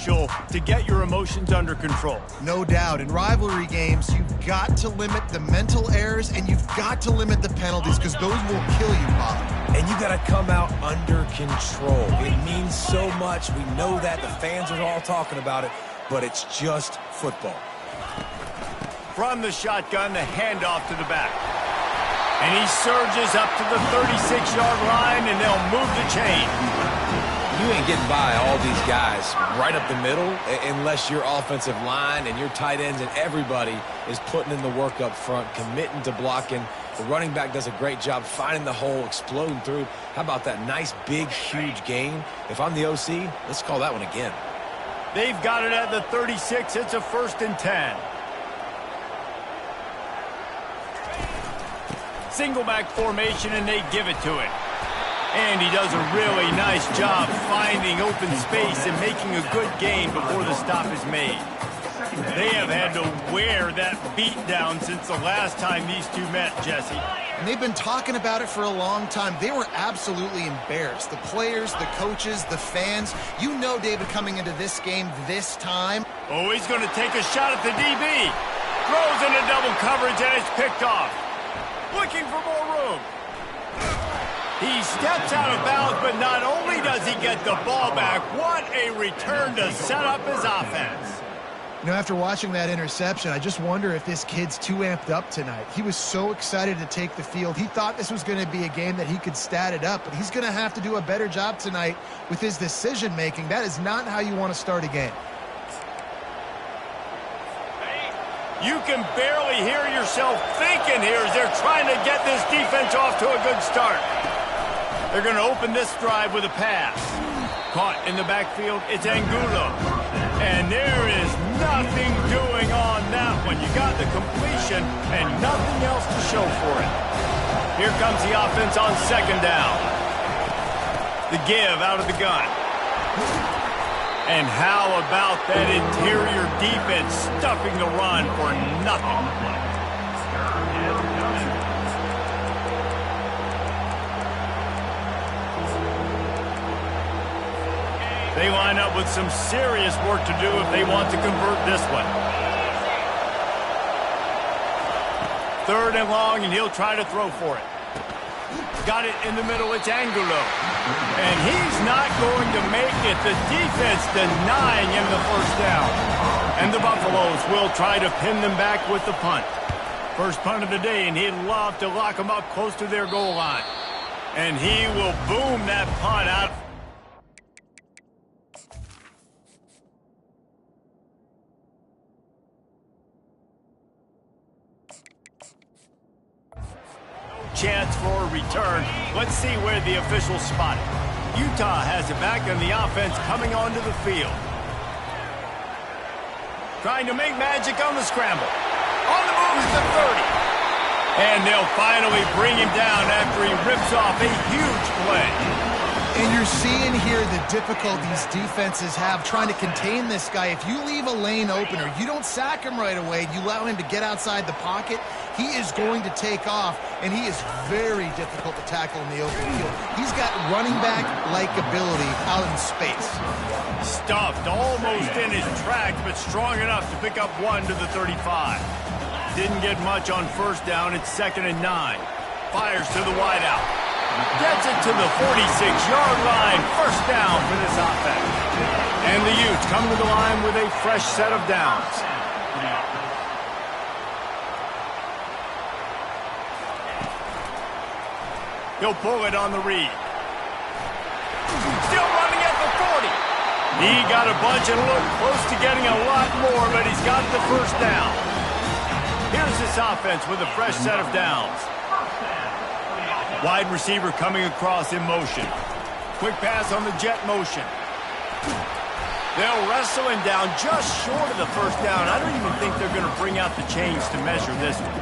crucial to get your emotions under control. No doubt. In rivalry games, you've got to limit the mental errors and you've got to limit the penalties because those will kill you, Bob. And you got to come out under control. It means so much. We know that. The fans are all talking about it, but it's just football. From the shotgun, the handoff to the back. And he surges up to the 36-yard line, and they'll move the chain. You ain't getting by all these guys right up the middle unless your offensive line and your tight ends and everybody is putting in the work up front, committing to blocking. The running back does a great job finding the hole, exploding through. How about that nice, big, huge gain? If I'm the OC, let's call that one again. They've got it at the 36. It's a 1st and 10. Single back formation, and they give it to him. And he does a really nice job finding open space and making a good gain before the stop is made. They have had to wear that beat down since the last time these two met, Jesse. And they've been talking about it for a long time. They were absolutely embarrassed. The players, the coaches, the fans. You know, David, coming into this game this time. Oh, he's going to take a shot at the DB. Throws into double coverage, and it's picked off. Looking for more room. He steps out of bounds, but not only does he get the ball back, what a return to set up his offense. You know, after watching that interception, I just wonder if this kid's too amped up tonight. He was so excited to take the field. He thought this was going to be a game that he could stat it up, but he's going to have to do a better job tonight with his decision-making. That is not how you want to start a game. You can barely hear yourself thinking here as they're trying to get this defense off to a good start. They're going to open this drive with a pass. Caught in the backfield, it's Angulo. And there is nothing doing on that one. You got the completion and nothing else to show for it. Here comes the offense on 2nd down. The give out of the gun. And how about that interior defense stuffing the run for nothing? They line up with some serious work to do if they want to convert this one. 3rd and long, and he'll try to throw for it. Got it in the middle, it's Angulo. And he's not going to make it. The defense denying him the 1st down. And the Buffaloes will try to pin them back with the punt. First punt of the day, and he'd love to lock them up close to their goal line. And he will boom that punt out. Chance for a return. Let's see where the officials spot it. Utah has it back, and the offense coming onto the field. Trying to make magic on the scramble. On the move is the 30. And they'll finally bring him down after he rips off a huge play. And you're seeing here the difficulties defenses have trying to contain this guy. If you leave a lane open or you don't sack him right away, you allow him to get outside the pocket, he is going to take off, and he is very difficult to tackle in the open field. He's got running back-like ability out in space. Stuffed almost in his tracks, but strong enough to pick up 1 to the 35. Didn't get much on 1st down. It's 2nd and 9. Fires to the wideout. Gets it to the 46-yard line. 1st down for this offense. And the Utes come to the line with a fresh set of downs. He'll pull it on the read. Still running at the 40. He got a bunch and looked close to getting a lot more, but he's got the 1st down. Here's this offense with a fresh set of downs. Wide receiver coming across in motion. Quick pass on the jet motion. They'll wrestle him down just short of the 1st down. I don't even think they're going to bring out the chains to measure this one.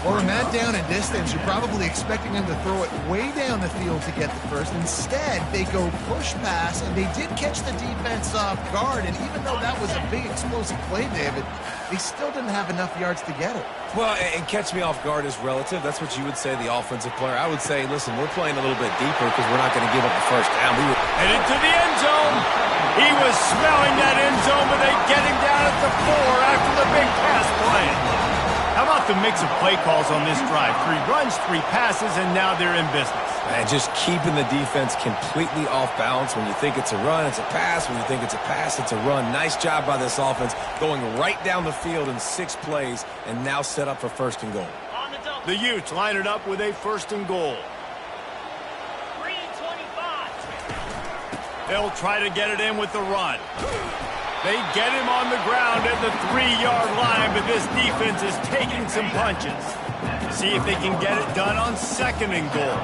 Well, in that down and distance, you're probably expecting them to throw it way down the field to get the first. Instead, they go push pass, and they did catch the defense off guard. And even though that was a big explosive play, David, they still didn't have enough yards to get it. Well, and catch me off guard is relative. That's what you would say, the offensive player. I would say, listen, we're playing a little bit deeper because we're not going to give up the first down. Headed to the end zone. He was smelling that end zone, but they get him down at the 4 after the big pass play. How about the mix of play calls on this drive? 3 runs, 3 passes, and now they're in business. And just keeping the defense completely off balance. When you think it's a run, it's a pass. When you think it's a pass, it's a run. Nice job by this offense going right down the field in 6 plays and now set up for 1st and goal. The Utes line it up with a 1st and goal. 3:25. They'll try to get it in with the run. They get him on the ground at the 3-yard line, but this defense is taking some punches. See if they can get it done on 2nd and goal.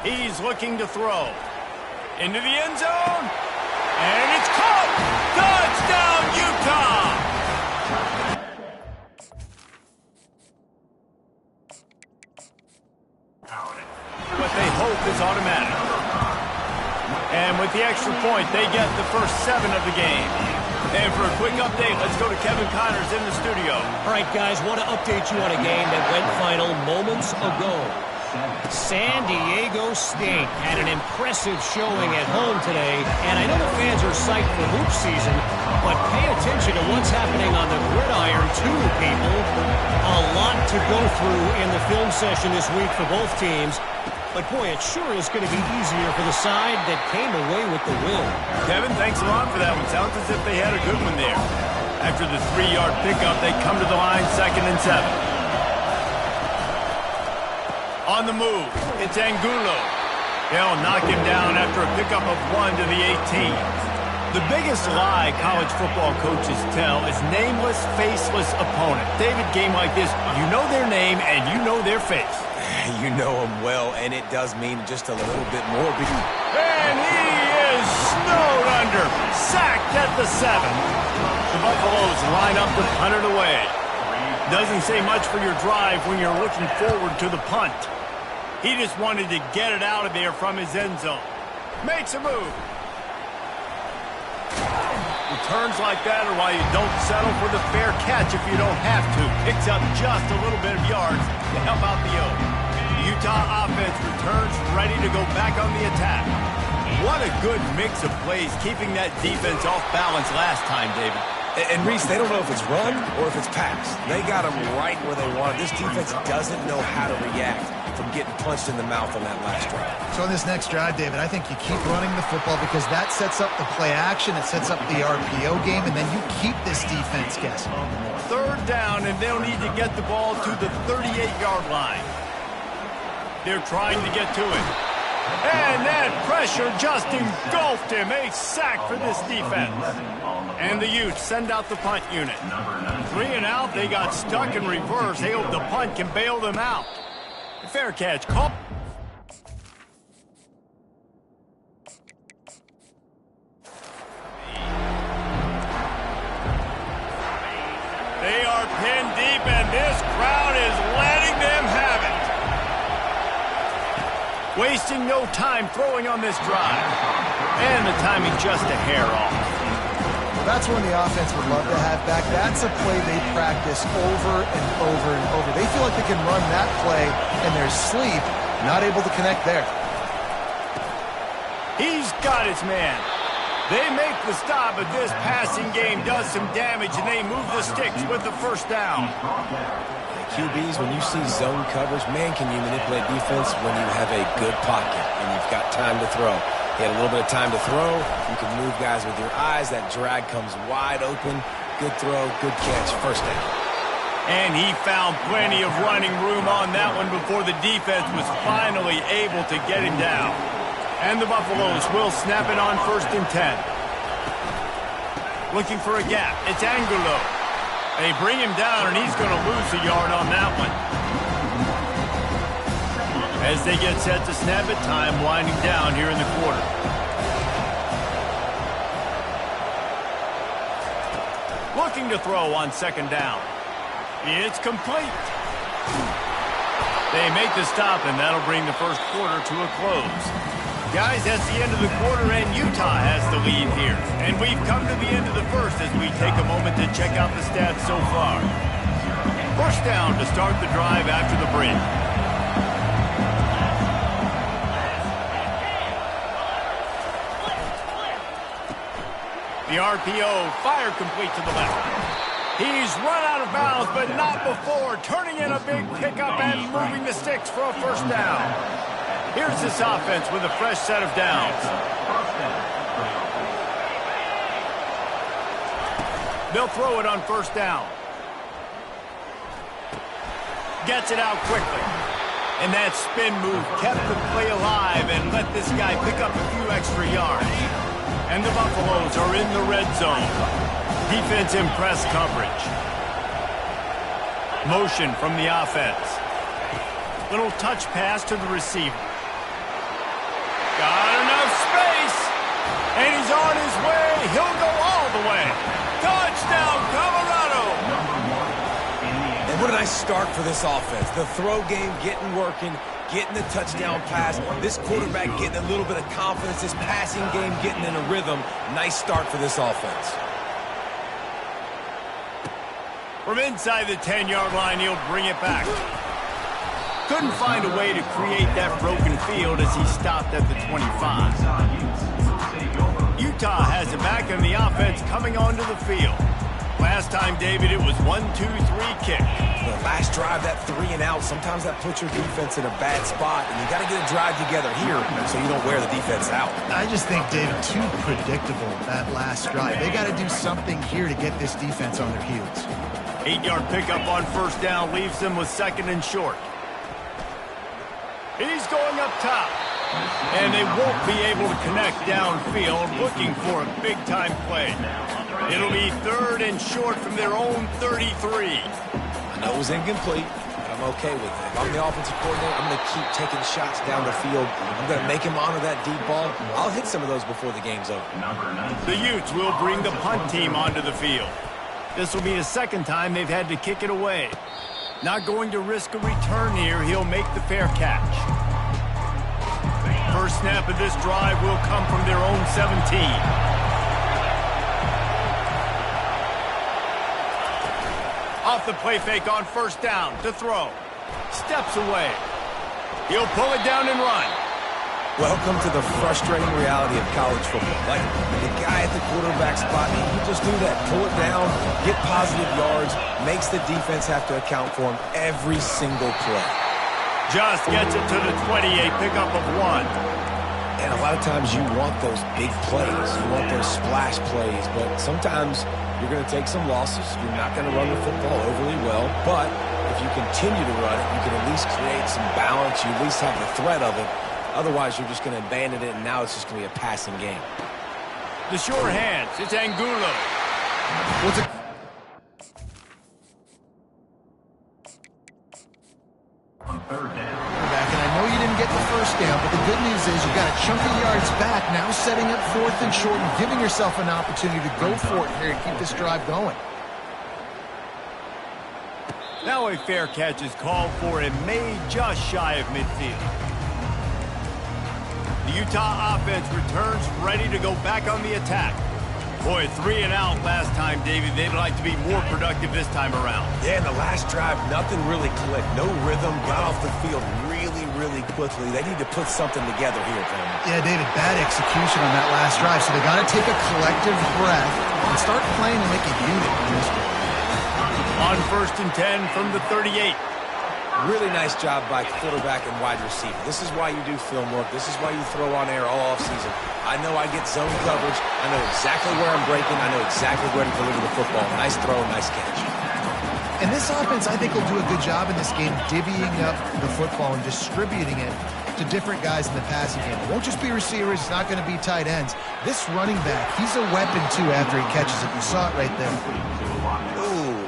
He's looking to throw. Into the end zone. And it's caught. Touchdown, Utah! What they hope is automatic. And with the extra point, they get the first 7 of the game. And for a quick update, let's go to Kevin Connors in the studio. All right, guys, want to update you on a game that went final moments ago. San Diego State had an impressive showing at home today, and I know the fans are psyched for hoop season, but pay attention to what's happening on the gridiron too, people. A lot to go through in the film session this week for both teams, but boy, it sure is going to be easier for the side that came away with the win. Kevin, thanks a lot for that one. Sounds as if they had a good one there. After the 3-yard pickup, they come to the line 2nd and 7. On the move, it's Angulo. They'll knock him down after a pickup of 1 to the 18. The biggest lie college football coaches tell is nameless, faceless opponent. David, game like this, you know their name and you know their face. You know them well, and it does mean just a little bit more. And he is snowed under, sacked at the 7. The Buffaloes line up to punt it away. Doesn't say much for your drive when you're looking forward to the punt. He just wanted to get it out of there from his end zone. Makes a move. Returns like that are why you don't settle for the fair catch if you don't have to. Picks up just a little bit of yards to help out the Oaks. The Utah offense returns ready to go back on the attack. What a good mix of plays, keeping that defense off balance last time, David. And Reese, they don't know if it's run or if it's pass. They got them right where they want it. This defense doesn't know how to react from getting punched in the mouth on that last drive. So on this next drive, David, I think you keep running the football because that sets up the play action, it sets up the RPO game, and then you keep this defense guessing. 3rd down, and they'll need to get the ball to the 38-yard line. They're trying to get to it. And that pressure just engulfed him. A sack for this defense. And the Utes send out the punt unit. 3 and out, they got stuck in reverse. They hope the punt can bail them out. Fair catch. Call. They are pinned deep, and this crowd is letting them have it. Wasting no time throwing on this drive. And the timing just a hair off. That's when the offense would love to have back. That's a play they practice over and over and over. They feel like they can run that play in their sleep, not able to connect there. He's got his man. They make the stop, but this passing game does some damage, and they move the sticks with the 1st down. QBs, when you see zone coverage, man, can you manipulate defense when you have a good pocket and you've got time to throw. He had a little bit of time to throw. You can move guys with your eyes. That drag comes wide open. Good throw, good catch, 1st down. And he found plenty of running room on that one before the defense was finally able to get him down. And the Buffaloes will snap it on 1st and 10. Looking for a gap. It's Angulo. They bring him down, and he's going to lose a yard on that one. As they get set to snap it, time winding down here in the quarter. Looking to throw on second down. It's complete. They make the stop, and that'll bring the first quarter to a close. Guys, that's the end of the quarter, and Utah has the lead here. And we've come to the end of the first as we take a moment to check out the stats so far. First down to start the drive after the break. The RPO, fire complete to the left. He's run out of bounds, but not before turning in a big pickup and moving the sticks for a first down. Here's this offense with a fresh set of downs. They'll throw it on first down. Gets it out quickly. And that spin move kept the play alive and let this guy pick up a few extra yards. And the Buffaloes are in the red zone. Defense in press coverage. Motion from the offense. Little touch pass to the receiver. Got enough space. And he's on his way. He'll go all the way. Touchdown, Colorado. And what a nice start for this offense. The throw game getting working, getting the touchdown pass. This quarterback getting a little bit of confidence. This passing game getting in a rhythm. Nice start for this offense. From inside the 10-yard line, he'll bring it back. Couldn't find a way to create that broken field as he stopped at the 25. Utah has it back in the offense coming onto the field. Last time, David, it was 1-2-3 kick. The last drive, that 3 and out, sometimes that puts your defense in a bad spot, and you got to get a drive together here so you don't wear the defense out. I just think, David, too predictable, that last drive. They got to do something here to get this defense on their heels. 8-yard pickup on first down leaves them with second and short. He's going up top. And they won't be able to connect downfield, looking for a big-time play. It'll be third and short from their own 33. I know it was incomplete, but I'm okay with it. If I'm the offensive coordinator, I'm going to keep taking shots down the field. I'm going to make him honor that deep ball. I'll hit some of those before the game's over. The Utes will bring the punt team onto the field. This will be the second time they've had to kick it away. Not going to risk a return here. He'll make the fair catch. First snap of this drive will come from their own 17. Off the play fake on first down to throw. Steps away. He'll pull it down and run. Welcome to the frustrating reality of college football. Like, the guy at the quarterback spot, he can just do that. Pull it down, get positive yards, makes the defense have to account for him every single play. Just gets it to the 28, pickup of 1. And a lot of times you want those big plays. You want those splash plays. But sometimes you're going to take some losses. You're not going to run the football overly well. But if you continue to run it, you can at least create some balance. You at least have the threat of it. Otherwise, you're just going to abandon it, and now it's just going to be a passing game. The sure hands. It's Angulo. What's it? Back, and I know you didn't get the first down, but the good news is you got a chunk of yards back, now setting up fourth and short and giving yourself an opportunity to go for it here and keep this drive going. Now a fair catch is called for and made just shy of midfield. The Utah offense returns ready to go back on the attack. Boy, 3 and out last time, David. They'd like to be more productive this time around. Yeah, in the last drive, nothing really clicked. No rhythm, got off the field really quickly. They need to put something together here, Tony. Yeah, David, bad execution on that last drive, so they got to take a collective breath and start playing to make a unit in this one. On first and 10 from the 38. Really nice job by quarterback and wide receiver. This is why you do film work. This is why you throw on air all offseason. I know I get zone coverage. I know exactly where I'm breaking. I know exactly where to deliver the football. Nice throw, nice catch. And this offense, I think, will do a good job in this game divvying up the football and distributing it to different guys in the passing game. It won't just be receivers. It's not going to be tight ends. This running back, he's a weapon, too, after he catches it. You saw it right there.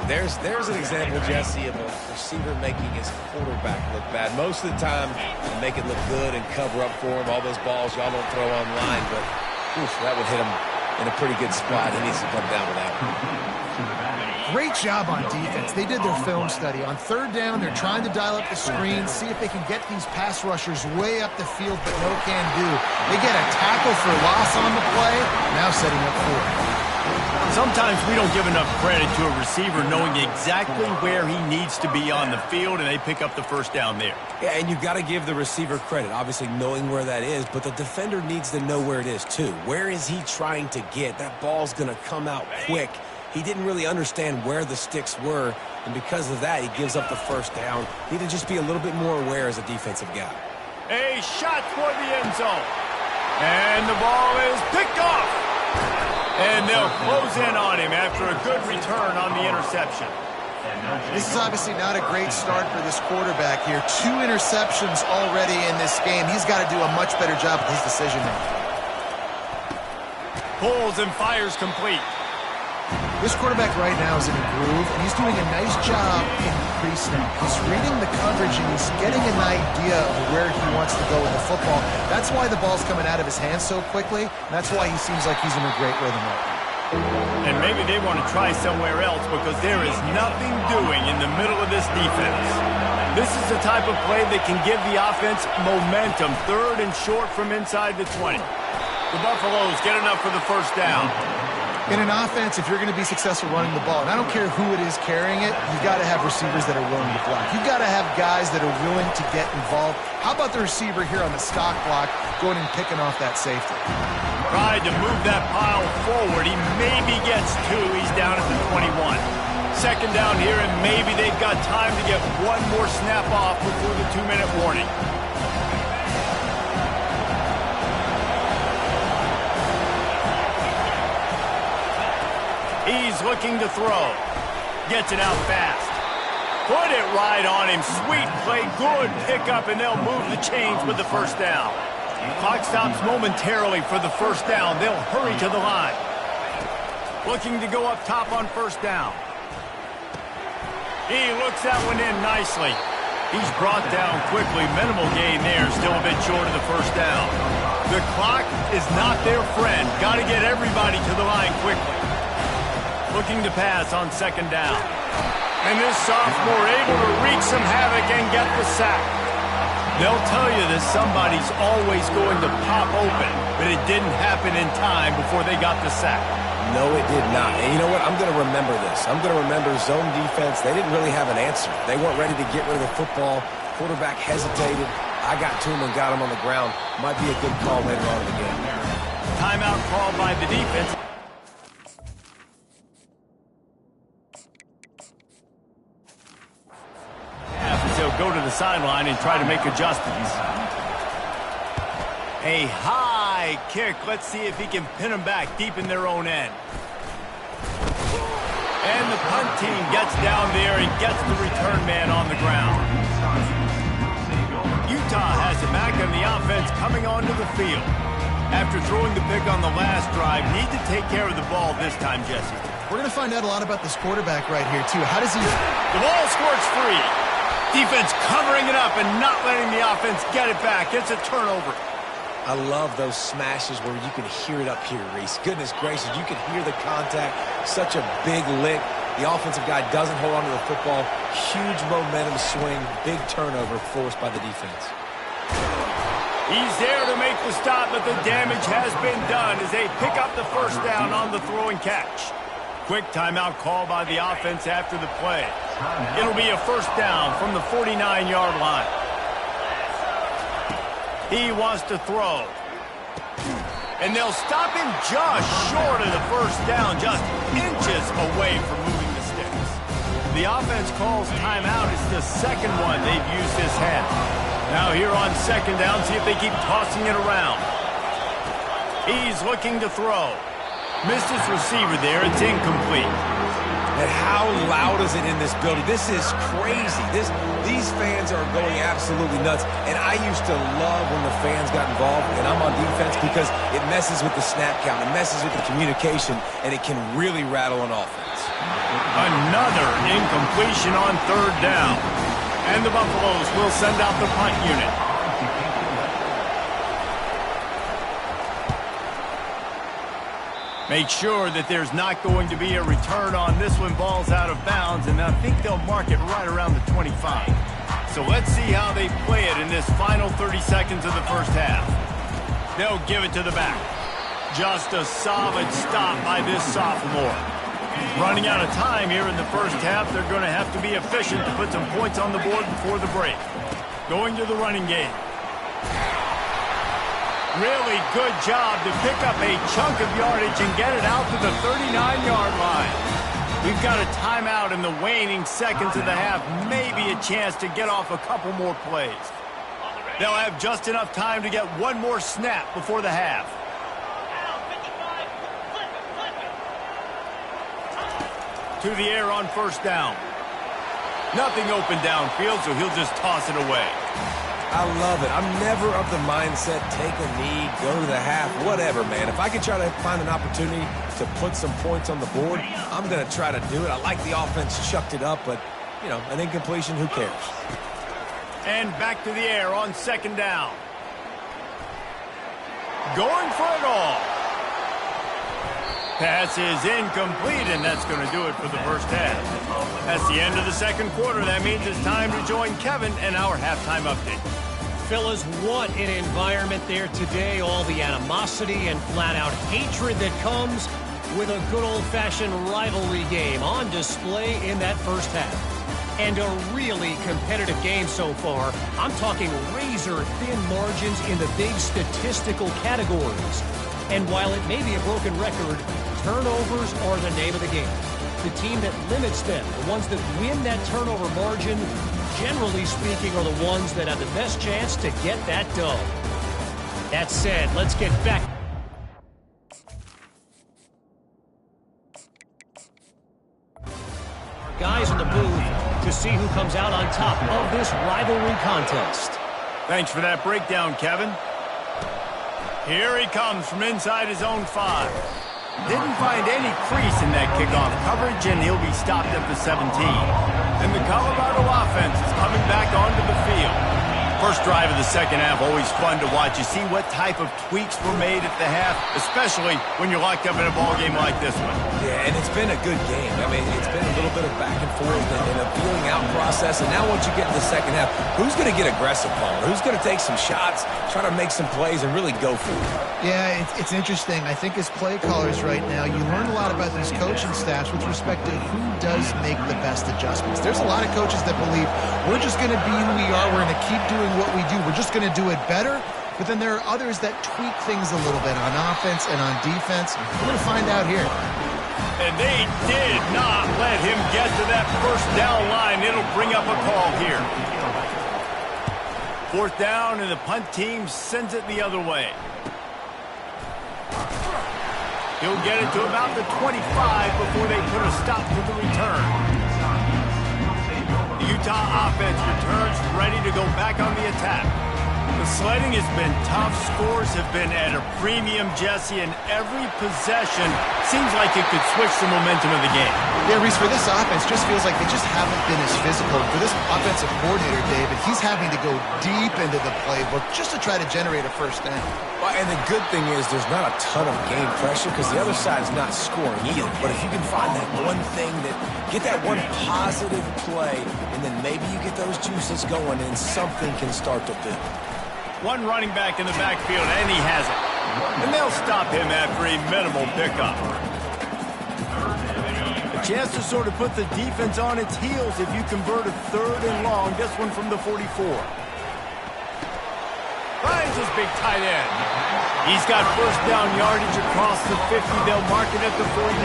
There's an example, Jesse, of a receiver making his quarterback look bad. Most of the time, they make it look good and cover up for him. All those balls y'all don't throw online, but that would hit him in a pretty good spot. He needs to come down with that one. Great job on defense. They did their film study. On third down, they're trying to dial up the screen, see if they can get these pass rushers way up the field, but no can do. They get a tackle for loss on the play, now setting up fourth. Sometimes we don't give enough credit to a receiver knowing exactly where he needs to be on the field, and they pick up the first down there. Yeah, and you've got to give the receiver credit, obviously knowing where that is, but the defender needs to know where it is too. Where is he trying to get? That ball's going to come out quick. He didn't really understand where the sticks were, and because of that, he gives up the first down. Need to just be a little bit more aware as a defensive guy. A shot toward the end zone. And the ball is picked off. And they'll close in on him after a good return on the interception. This is obviously not a great start for this quarterback here. 2 interceptions already in this game. He's got to do a much better job with his decision-making. Pulls and fires complete. This quarterback right now is in a groove, and he's doing a nice job in pre-snap. He's reading the coverage, and he's getting an idea of where he wants to go with the football. That's why the ball's coming out of his hands so quickly, and that's why he seems like he's in a great rhythm right now. And maybe they want to try somewhere else because there is nothing doing in the middle of this defense. This is the type of play that can give the offense momentum. Third and short from inside the 20. The Buffaloes get enough for the first down. In an offense, if you're going to be successful running the ball, and I don't care who it is carrying it, you've got to have receivers that are willing to block. You've got to have guys that are willing to get involved. How about the receiver here on the stock block going and picking off that safety? Tried to move that pile forward. He maybe gets 2. He's down at the 21. Second down here, and maybe they've got time to get one more snap off before the 2-minute warning. He's looking to throw. Gets it out fast. Put it right on him. Sweet play. Good pickup, and they'll move the chains with the first down. Clock stops momentarily for the first down. They'll hurry to the line. Looking to go up top on first down. He looks that one in nicely. He's brought down quickly. Minimal gain there. Still a bit short of the first down. The clock is not their friend. Got to get everybody to the line quickly. Looking to pass on second down. And this sophomore able to wreak some havoc and get the sack. They'll tell you that somebody's always going to pop open, but it didn't happen in time before they got the sack. No, it did not. And you know what? I'm going to remember this. I'm going to remember zone defense. They didn't really have an answer. They weren't ready to get rid of the football. Quarterback hesitated. I got to him and got him on the ground. Might be a good call later on in the game. Timeout called by the defense. They'll go to the sideline and try to make adjustments. A high kick. Let's see if he can pin them back deep in their own end. And the punt team gets down there and gets the return man on the ground. Utah has it back, and the offense coming onto the field. After throwing the pick on the last drive, need to take care of the ball this time, Jesse. We're going to find out a lot about this quarterback right here, too. How does he... The ball squirts free. Defense covering it up and not letting the offense get it back. It's a turnover. I love those smashes where you can hear it up here, Reese. Goodness gracious, you can hear the contact. Such a big lick. The offensive guy doesn't hold on to the football. Huge momentum swing. Big turnover forced by the defense. He's there to make the stop, but the damage has been done as they pick up the first down on the throw and catch. Quick timeout call by the offense after the play. It'll be a first down from the 49-yard line. He wants to throw. And they'll stop him just short of the first down, just inches away from moving the sticks. The offense calls timeout. It's the second one they've used this half. Now here on second down, see if they keep tossing it around. He's looking to throw. Missed his receiver there. It's incomplete. And how loud is it in this building? This is crazy. These fans are going absolutely nuts. And I used to love when the fans got involved, and I'm on defense, because it messes with the snap count. It messes with the communication, and it can really rattle an offense. Another incompletion on third down. And the Buffaloes will send out the punt unit. Make sure that there's not going to be a return on this when ball's out of bounds, and I think they'll mark it right around the 25. So let's see how they play it in this final 30 seconds of the first half. They'll give it to the back. Just a solid stop by this sophomore. Running out of time here in the first half, they're going to have to be efficient to put some points on the board before the break. Going to the running game. Really good job to pick up a chunk of yardage and get it out to the 39-yard line. We've got a timeout in the waning seconds of the half, maybe a chance to get off a couple more plays. They'll have just enough time to get one more snap before the half. To the air on first down. Nothing open downfield, so he'll just toss it away. I love it. I'm never of the mindset, take a knee, go to the half, whatever, man. If I can try to find an opportunity to put some points on the board, I'm going to try to do it. I like the offense chucked it up, but, you know, an incompletion, who cares? And back to the air on second down. Going for it all. Pass is incomplete, and that's going to do it for the first half. That's the end of the second quarter. That means it's time to join Kevin and our halftime update. Fellas, what an environment there today. All the animosity and flat-out hatred that comes with a good old-fashioned rivalry game on display in that first half. And a really competitive game so far. I'm talking razor-thin margins in the big statistical categories. And while it may be a broken record, turnovers are the name of the game. The team that limits them, the ones that win that turnover margin, generally speaking, are the ones that have the best chance to get that done. That said, let's get back. Our guys in the booth to see who comes out on top of this rivalry contest. Thanks for that breakdown, Kevin. Here he comes from inside his own 5. Didn't find any crease in that kickoff coverage, and he'll be stopped at the 17. And the Colorado offense is coming back onto the field. First drive of the second half, always fun to watch. You see what type of tweaks were made at the half, especially when you're locked up in a ball game like this one. Yeah, and it's been a good game. I mean, it's been a little bit of back and forth and a feeling out process. And now once you get to the second half, who's going to get aggressive, Paul? Who's going to take some shots, try to make some plays, and really go for it? Yeah, it's interesting. I think as play callers right now, you learn a lot about these coaching staffs with respect to who does make the best adjustments. There's a lot of coaches that believe we're just going to be who we are. We're going to keep doing what we do. We're just going to do it better. But then there are others that tweak things a little bit on offense and on defense. We're going to find out here. And they did not let him get to that first down line. It'll bring up a call here. Fourth down, and the punt team sends it the other way. He'll get it to about the 25 before they put a stop to the return. The Utah offense returns ready to go back on the attack. The sledding has been tough. Scores have been at a premium, Jesse, and every possession seems like it could switch the momentum of the game. Yeah, Reese, for this offense, just feels like they just haven't been as physical. For this offensive coordinator, David, he's having to go deep into the playbook just to try to generate a first down. Well, and the good thing is there's not a ton of game pressure because the other side's not scoring either. But if you can find that one thing, get that one positive play, and then maybe you get those juices going and something can start to build. One running back in the backfield, and he has it. And they'll stop him after a minimal pickup. A chance to sort of put the defense on its heels if you convert a third and long. This one from the 44. Finds his big tight end. He's got first down yardage across the 50. They'll mark it at the 49.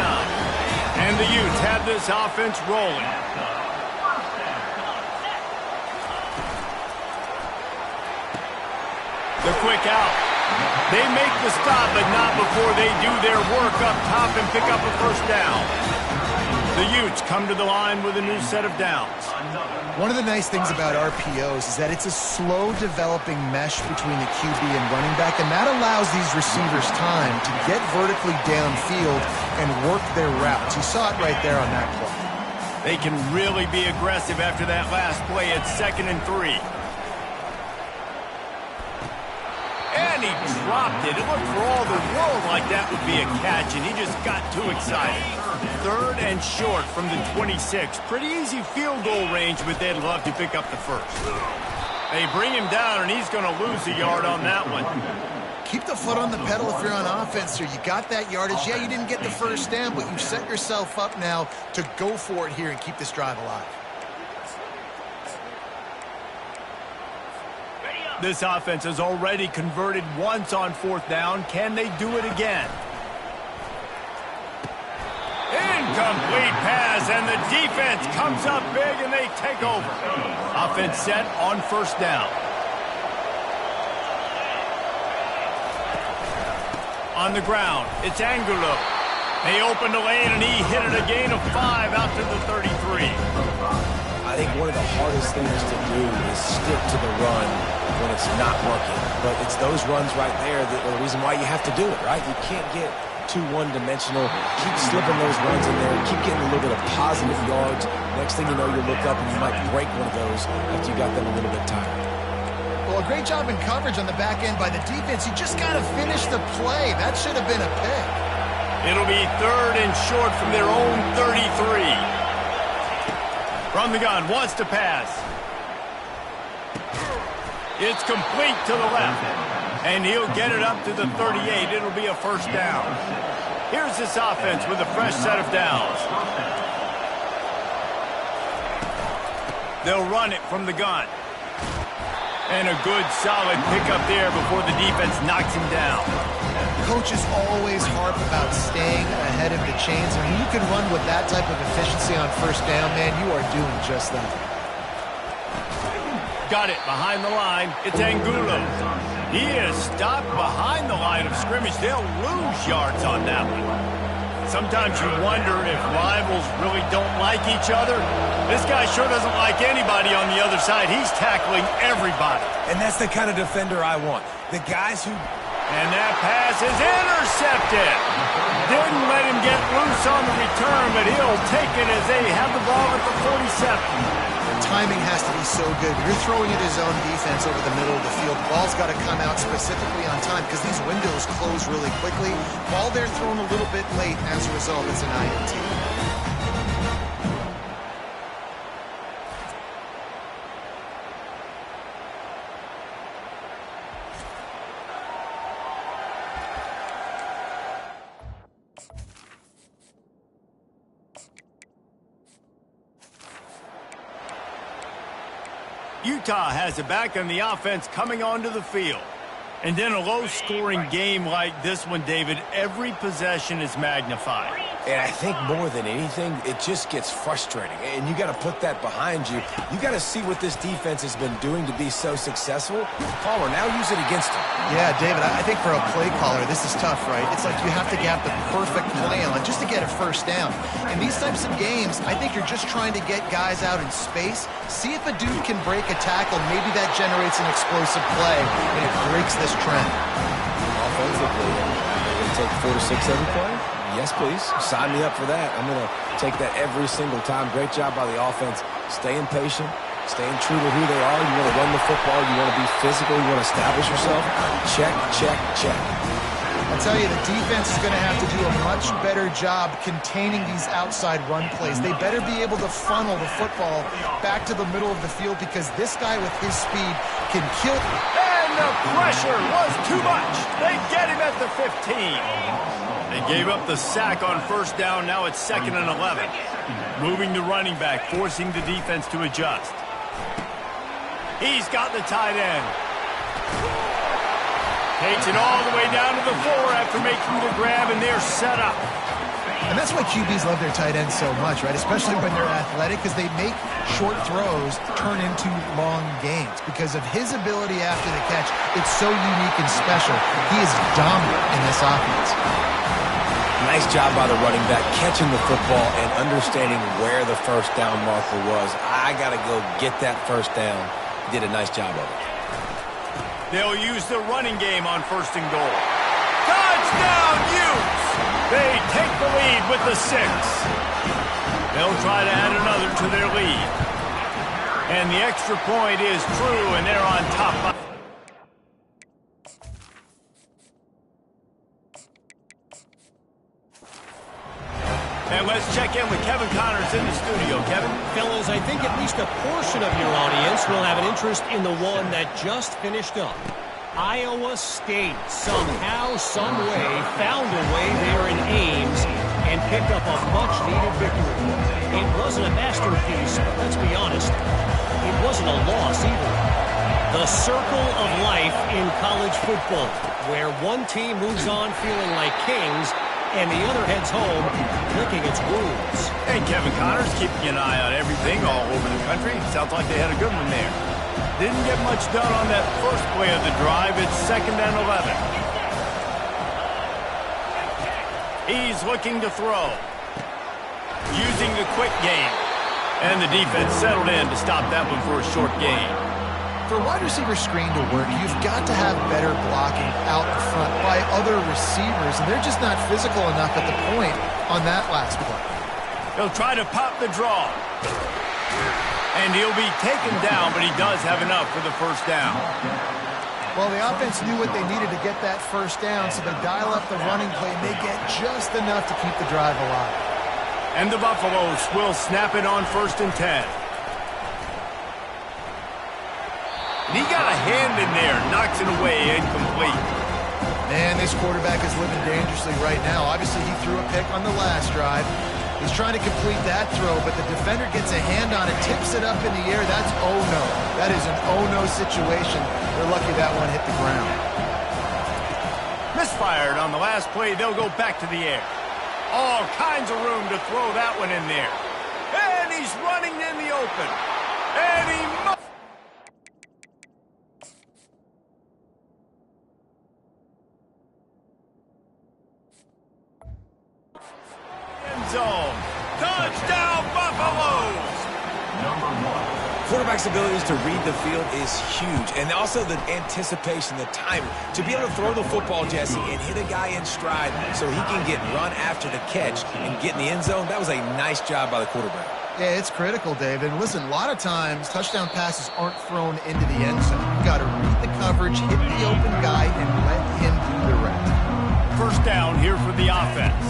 And the Utes have this offense rolling. The quick out. They make the stop, but not before they do their work up top and pick up a first down. The Utes come to the line with a new set of downs. One of the nice things about RPOs is that it's a slow developing mesh between the QB and running back, and that allows these receivers time to get vertically downfield and work their routes. You saw it right there on that play. They can really be aggressive after that last play at 2nd and 3. And he dropped it. It looked for all the world like that would be a catch, and he just got too excited. 3rd and short from the 26. Pretty easy field goal range, but they'd love to pick up the first. They bring him down, and he's going to lose a yard on that one. Keep the foot on the pedal if you're on offense here. You got that yardage. Yeah, you didn't get the first down, but you set yourself up now to go for it here and keep this drive alive. This offense has already converted once on 4th down. Can they do it again? Incomplete pass, and the defense comes up big, and they take over. Offense set on 1st down. On the ground, it's Angulo. They opened the lane, and he hit it a gain of 5 out to the 33. I think one of the hardest things to do is stick to the run when it's not working. But it's those runs right there that are the reason why you have to do it, right? You can't get too one-dimensional. Keep slipping those runs in there. Keep getting a little bit of positive yards. Next thing you know, you look up and you might break one of those after you got them a little bit tired. Well, a great job in coverage on the back end by the defense. You just got to finish the play. That should have been a pick. It'll be 3rd and short from their own 33. From the gun, wants to pass. It's complete to the left. And he'll get it up to the 38. It'll be a 1st down. Here's this offense with a fresh set of downs. They'll run it from the gun. And a good, solid pickup there before the defense knocks him down. Coaches always harp about staying ahead of the chains. I mean, you can run with that type of efficiency on 1st down, man. You are doing just that. Got it behind the line. It's Angulo. He is stopped behind the line of scrimmage. They'll lose yards on that one. Sometimes you wonder if rivals really don't like each other. This guy sure doesn't like anybody on the other side. He's tackling everybody. And that's the kind of defender I want. The guys who... And that pass is intercepted. Didn't let him get loose on the return, but he'll take it as they have the ball at the 47. Timing has to be so good. You're throwing it his own defense over the middle of the field. The ball's got to come out specifically on time because these windows close really quickly. Ball they're thrown a little bit late. As a result, it's an INT. Utah has it back on the offense coming onto the field. And in a low-scoring game like this one, David, every possession is magnified. And I think more than anything, it just gets frustrating. And you got to put that behind you. You got to see what this defense has been doing to be so successful. Caller, now use it against them. Yeah, David, I think for a play caller, this is tough, right? It's like you have to get the perfect play on just to get a 1st down. In these types of games, I think you're just trying to get guys out in space, see if a dude can break a tackle. Maybe that generates an explosive play, and it breaks this trend. Offensively, they take 4 to 6 every play? Yes, please. Sign me up for that. I'm going to take that every single time. Great job by the offense. Staying patient, staying true to who they are. You want to run the football. You want to be physical. You want to establish yourself. Check, check, check. I'll tell you, the defense is going to have to do a much better job containing these outside run plays. They better be able to funnel the football back to the middle of the field because this guy with his speed can kill. And the pressure was too much. They get him at the 15. They gave up the sack on 1st down. Now it's 2nd and 11. Moving the running back, forcing the defense to adjust. He's got the tight end. Takes it all the way down to the 4 after making the grab, and they're set up. And that's why QBs love their tight ends so much, right? Especially when they're athletic, because they make short throws turn into long gains. Because of his ability after the catch, it's so unique and special. He is dominant in this offense. Nice job by the running back, catching the football and understanding where the 1st down marker was. I got to go get that 1st down. He did a nice job of it. They'll use the running game on 1st and goal. Touchdown, Utes! They take the lead with the 6. They'll try to add another to their lead. And the extra point is true, and they're on top. in the studio, Kevin? Fellas, I think at least a portion of your audience will have an interest in the one that just finished up. Iowa State somehow, some way, found a way there in Ames and picked up a much-needed victory. It wasn't a masterpiece, but let's be honest, it wasn't a loss either. The circle of life in college football, where one team moves on feeling like kings and the other heads home licking its wounds. Hey, Kevin Connors keeping an eye on everything all over the country. Sounds like they had a good one there. Didn't get much done on that first play of the drive. It's 2nd and 11. He's looking to throw. Using the quick game. And the defense settled in to stop that one for a short gain. For a wide receiver screen to work, you've got to have better blocking out in front by other receivers, and they're just not physical enough at the point on that last play. He'll try to pop the draw. And he'll be taken down, but he does have enough for the first down. Well, the offense knew what they needed to get that first down, so they dial up the running play, and they get just enough to keep the drive alive. And the Buffaloes will snap it on 1st and 10. And he got a hand in there, knocks it away, incomplete. Man, this quarterback is living dangerously right now. Obviously, he threw a pick on the last drive. He's trying to complete that throw, but the defender gets a hand on it, tips it up in the air. That's oh-no. That is an oh-no situation. They're lucky that one hit the ground. Misfired on the last play. They'll go back to the air. All kinds of room to throw that one in there. And he's running in the open. And he must. End zone. Touchdown, Buffaloes! Quarterback's abilities to read the field is huge, and also the anticipation, the timing. To be able to throw the football, Jesse, and hit a guy in stride so he can get run after the catch and get in the end zone, that was a nice job by the quarterback. Yeah, it's critical, David. Listen, a lot of times touchdown passes aren't thrown into the end zone. You've got to read the coverage, hit the open guy, and let him do the rest. First down here for the offense.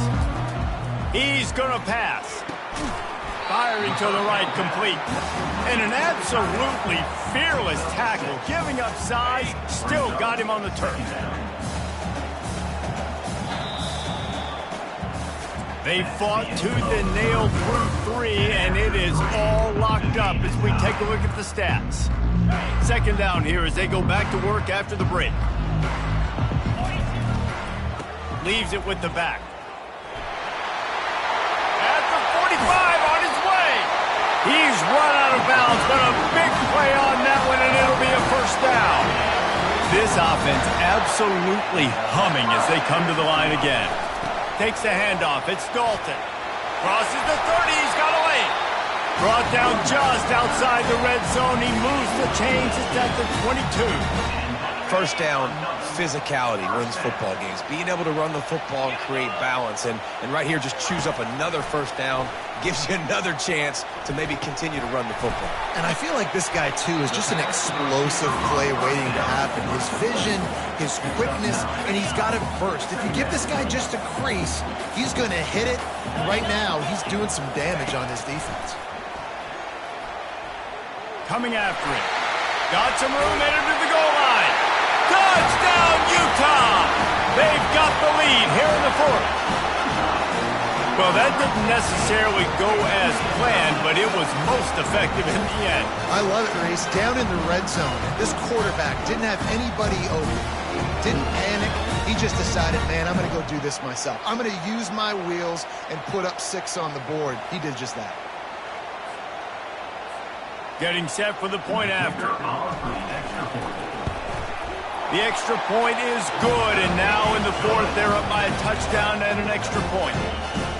He's going to pass. Firing to the right, complete. And an absolutely fearless tackle, giving up size, still got him on the turf. They fought tooth and nail through 3, and it is all locked up as we take a look at the stats. 2nd down here as they go back to work after the break. Leaves it with the back. At the 45 on his way. He's run out of bounds, but a big play on that one, and it'll be a first down. This offense absolutely humming as they come to the line again. Takes the handoff. It's Dalton. Crosses the 30. He's got a lane. Brought down just outside the red zone. He moves the chains. It's at the 22. First down, physicality wins football games. Being able to run the football and create balance. And right here, just choose up another first down. Gives you another chance to maybe continue to run the football. And I feel like this guy, too, is just an explosive play waiting to happen. His vision, his quickness, and he's got it burst. If you give this guy just a crease, he's going to hit it. And right now, he's doing some damage on his defense. Coming after it. Got some room, headed to the goal line. Touchdown, Utah! They've got the lead here in the 4th. Well, that didn't necessarily go as planned, but it was most effective in the end. I love it, Reese. Down in the red zone, this quarterback didn't have anybody open. Didn't panic. He just decided, man, I'm going to go do this myself. I'm going to use my wheels and put up 6 on the board. He did just that. Getting set for the point after. The extra point is good, and now in the 4th, they're up by a touchdown and an extra point.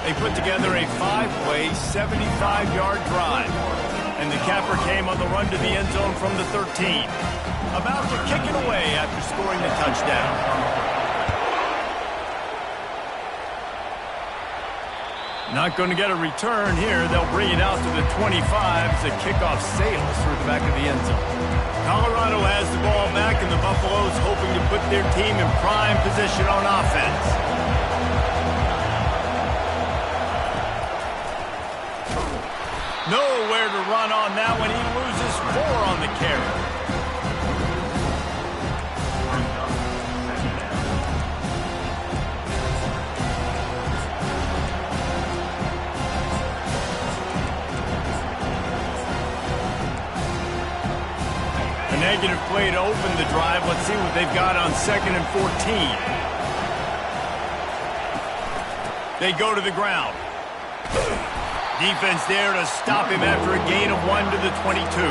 They put together a 5-play, 75-yard drive. And the capper came on the run to the end zone from the 13. About to kick it away after scoring the touchdown. Not going to get a return here. They'll bring it out to the 25 as the kickoff sails through the back of the end zone. Colorado has the ball back, and the Buffaloes hoping to put their team in prime position on offense. Nowhere to run on that one. He loses 4 on the carry. A negative play to open the drive. Let's see what they've got on 2nd and 14. They go to the ground. Defense there to stop him after a gain of 1 to the 22.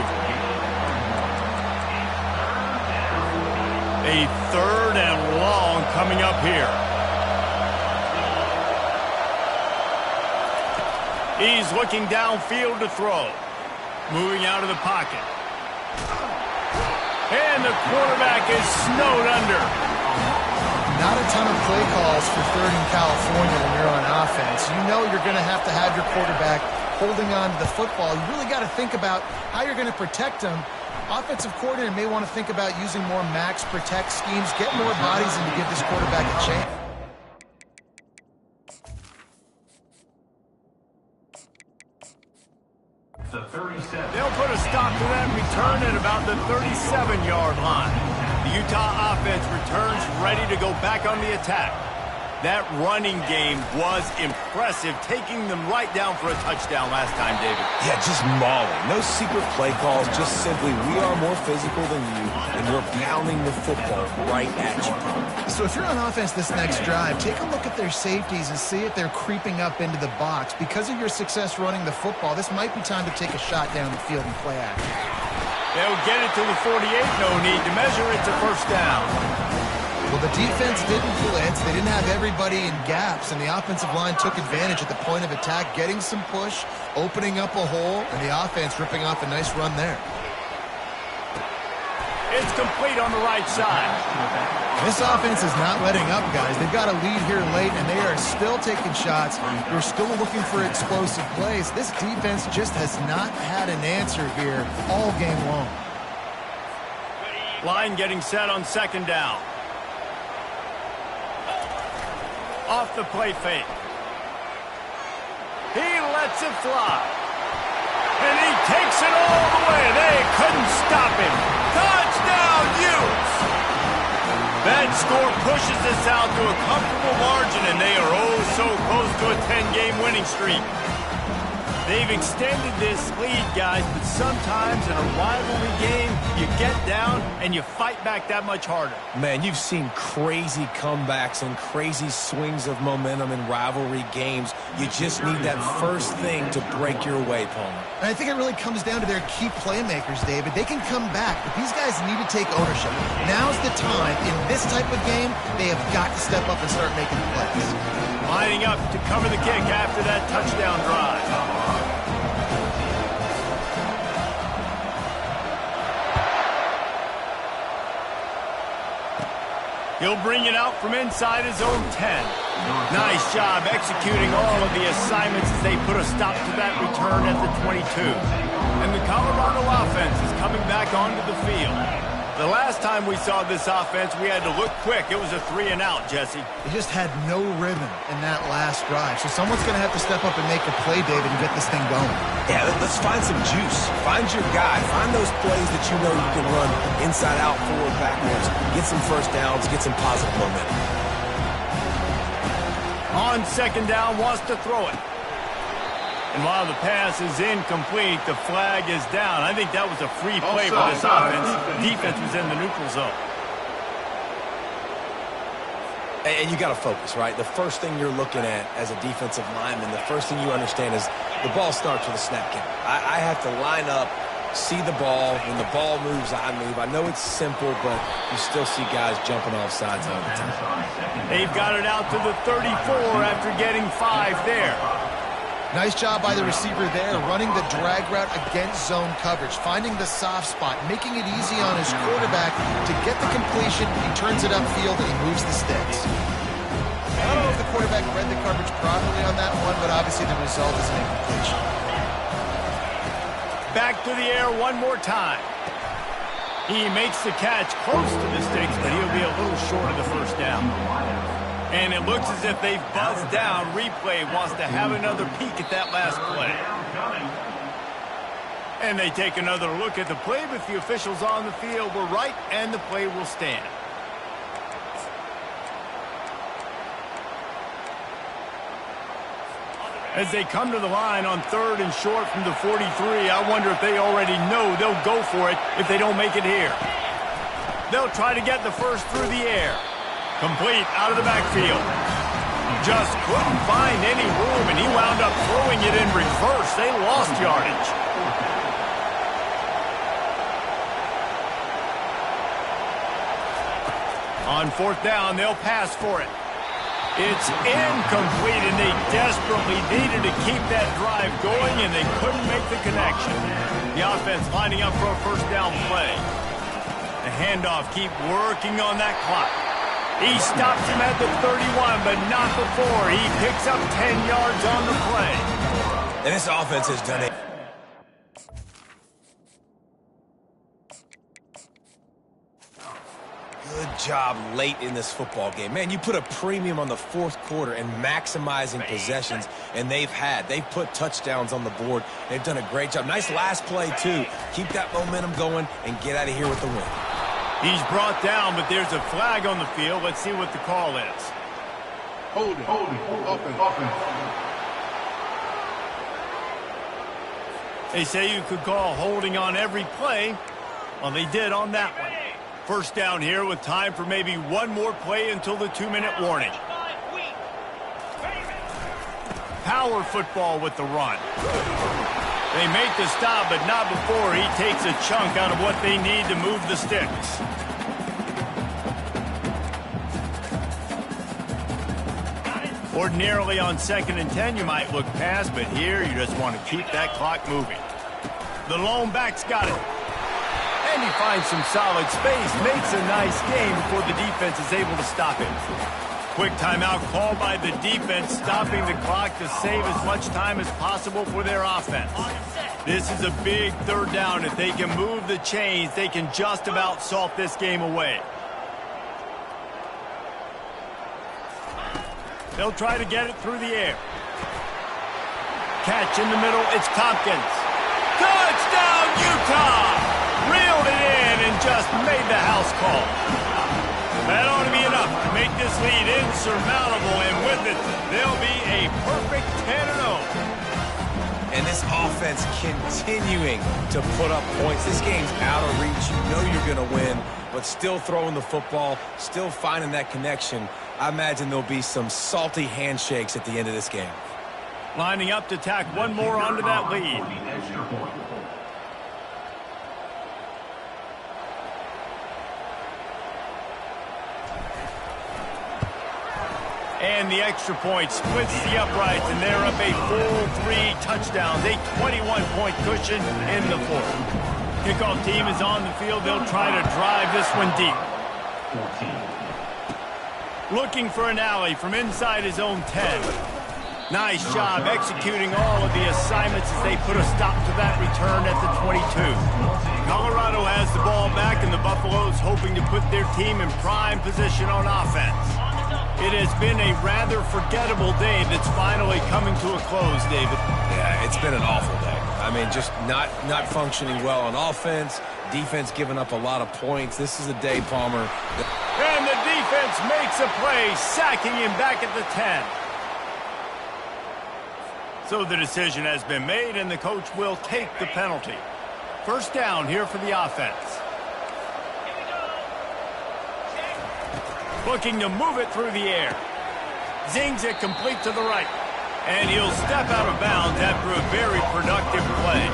A 3rd and long coming up here. He's looking downfield to throw. Moving out of the pocket. And the quarterback is snowed under. Not a ton of play calls for 3rd and California when you're on offense. You know you're going to have your quarterback holding on to the football. You really got to think about how you're going to protect him. Offensive coordinator may want to think about using more max protect schemes, get more bodies, and to give this quarterback a chance. They'll put a stop to that return at about the 37-yard line. The Utah offense returns ready to go back on the attack. That running game was impressive, taking them right down for a touchdown last time, David. Yeah, just mauling. No secret play calls, just simply we are more physical than you, and we're pounding the football right at you. So if you're on offense this next drive, take a look at their safeties and see if they're creeping up into the box. Because of your success running the football, this might be time to take a shot down the field and play action. They'll get it to the 48, no need to measure it to first down. Well, the defense didn't blitz. They didn't have everybody in gaps, and the offensive line took advantage at the point of attack, getting some push, opening up a hole, and the offense ripping off a nice run there. It's complete on the right side. This offense is not letting up, guys. They've got a lead here late, and they are still taking shots. They're still looking for explosive plays. This defense just has not had an answer here all game long. Line getting set on 2nd down. Off the play fake. He lets it fly. And he takes it all the way. They couldn't stop him. Touchdown, Utes! That score pushes us out to a comfortable margin, and they are oh so close to a 10-game winning streak. They've extended this lead, guys, but sometimes in a rivalry game, you get down and you fight back that much harder. Man, you've seen crazy comebacks and crazy swings of momentum in rivalry games. You just need that first thing to break your way, Palmer. And I think it really comes down to their key playmakers, David. They can come back, but these guys need to take ownership. Now's the time. In this type of game, they have got to step up and start making plays. Lining up to cover the kick after that touchdown drive. He'll bring it out from inside his own 10. Nice job executing all of the assignments as they put a stop to that return at the 22. And the Colorado offense is coming back onto the field. The last time we saw this offense, we had to look quick. It was a 3-and-out, Jesse. They just had no rhythm in that last drive. So someone's going to have to step up and make a play, David, and get this thing going. Yeah, let's find some juice. Find your guy. Find those plays that you know you can run inside out, forward, backwards. Get some first downs. Get some positive momentum. On 2nd down, wants to throw it. And while the pass is incomplete, the flag is down. I think that was a free play for this offense. Defense was in the neutral zone. And you got to focus, right? The first thing you're looking at as a defensive lineman, the first thing you understand is the ball starts with a snap count. I have to line up, see the ball. When the ball moves, I move. I know it's simple, but you still see guys jumping off sides all the time. They've got it out to the 34 after getting 5 there. Nice job by the receiver there, running the drag route against zone coverage, finding the soft spot, making it easy on his quarterback to get the completion. He turns it upfield and he moves the sticks. I don't know if the quarterback read the coverage properly on that one, but obviously the result is an incompletion. Back to the air one more time. He makes the catch close to the sticks, but he'll be a little short of the first down. And it looks as if they've buzzed down. Replay wants to have another peek at that last play. And they take another look at the play, but the officials on the field were right, and the play will stand. As they come to the line on 3rd and short from the 43, I wonder if they already know they'll go for it if they don't make it here. They'll try to get the first through the air. Complete out of the backfield. Just couldn't find any room, and he wound up throwing it in reverse. They lost yardage. On 4th down, they'll pass for it. It's incomplete, and they desperately needed to keep that drive going, and they couldn't make the connection. The offense lining up for a first down play. The handoff, keep working on that clock. He stops him at the 31, but not before. He picks up 10 yards on the play. And this offense has done it. Good job late in this football game. Man, you put a premium on the 4th quarter and maximizing possessions, and they've put touchdowns on the board. They've done a great job. Nice last play, too. Keep that momentum going and get out of here with the win. He's brought down, but there's a flag on the field. Let's see what the call is. Holding, offense. They say you could call holding on every play. Well, they did on that one. First down here with time for maybe one more play until the 2-minute warning. Power football with the run. They make the stop, but not before he takes a chunk out of what they need to move the sticks. Ordinarily on 2nd and 10, you might look past, but here you just want to keep that clock moving. The lone back's got it. And he finds some solid space, makes a nice game before the defense is able to stop him. Quick timeout called by the defense, stopping the clock to save as much time as possible for their offense. This is a big 3rd down. If they can move the chains, they can just about salt this game away. They'll try to get it through the air. Catch in the middle, it's Tompkins. Touchdown, Utah! Reeled it in and just made the house call. That ought to be enough to make this lead insurmountable, and with it, they'll be a perfect 10-0. And this offense continuing to put up points. This game's out of reach. You know you're going to win, but still throwing the football, still finding that connection. I imagine there'll be some salty handshakes at the end of this game. Lining up to tack one more onto that lead. And the extra point splits the uprights, and they're up a full 3 touchdowns, a 21-point cushion in the 4th. Kickoff team is on the field. They'll try to drive this one deep. Looking for an alley from inside his own 10. Nice job executing all of the assignments as they put a stop to that return at the 22. Colorado has the ball back, and the Buffaloes hoping to put their team in prime position on offense. It has been a rather forgettable day that's finally coming to a close, David. Yeah, it's been an awful day. I mean, just not functioning well on offense. Defense giving up a lot of points. This is a day, Palmer. And the defense makes a play, sacking him back at the 10. So the decision has been made, and the coach will take the penalty. First down here for the offense. Looking to move it through the air. Zings it complete to the right. And he'll step out of bounds after a very productive play.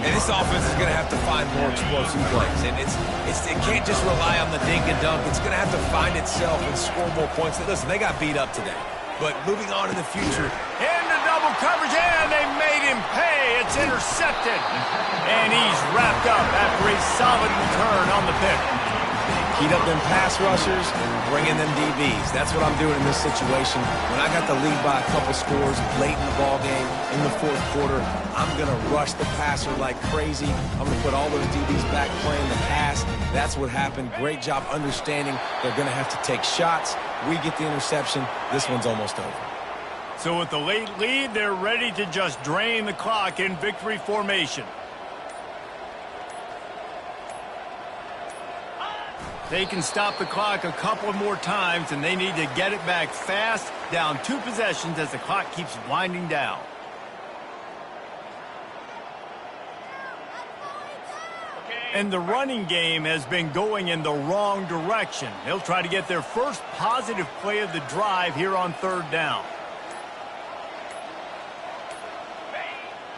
And this offense is going to have to find more explosive plays. And it can't just rely on the dink and dunk. It's going to have to find itself and score more points. Listen, they got beat up today. But moving on in the future. Into double coverage, and they made him pay. It's intercepted. And he's wrapped up after a solid return on the pick. Heat up them pass rushers and bring in them DBs. That's what I'm doing in this situation. When I got the lead by a couple scores late in the ball game, in the 4th quarter, I'm going to rush the passer like crazy. I'm going to put all those DBs back playing the pass. That's what happened. Great job understanding they're going to have to take shots. We get the interception. This one's almost over. So with the late lead, they're ready to just drain the clock in victory formation. They can stop the clock a couple more times, and they need to get it back fast, down 2 possessions as the clock keeps winding down. And the running game has been going in the wrong direction. They'll try to get their first positive play of the drive here on 3rd down.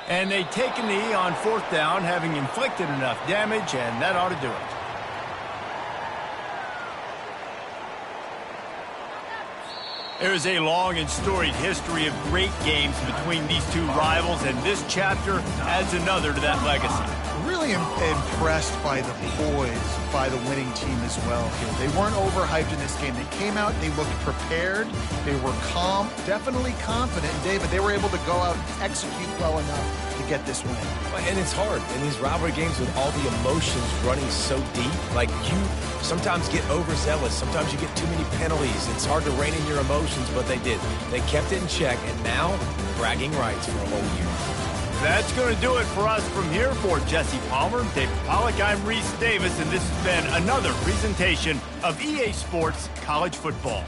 And they take a knee on 4th down, having inflicted enough damage, and that ought to do it. There's a long and storied history of great games between these two rivals, and this chapter adds another to that legacy. Really impressed by the poise by the winning team as well here. They weren't overhyped in this game. They came out, they looked prepared, they were calm, definitely confident. And David, they were able to go out and execute well enough to get this win. And it's hard in these rivalry games with all the emotions running so deep. Like, you sometimes get overzealous. Sometimes you get too many penalties. It's hard to rein in your emotions, but they did. They kept it in check, and now bragging rights for a whole year. That's going to do it for us from here. For Jesse Palmer, David Pollack, I'm Reese Davis, and this has been another presentation of EA Sports College Football.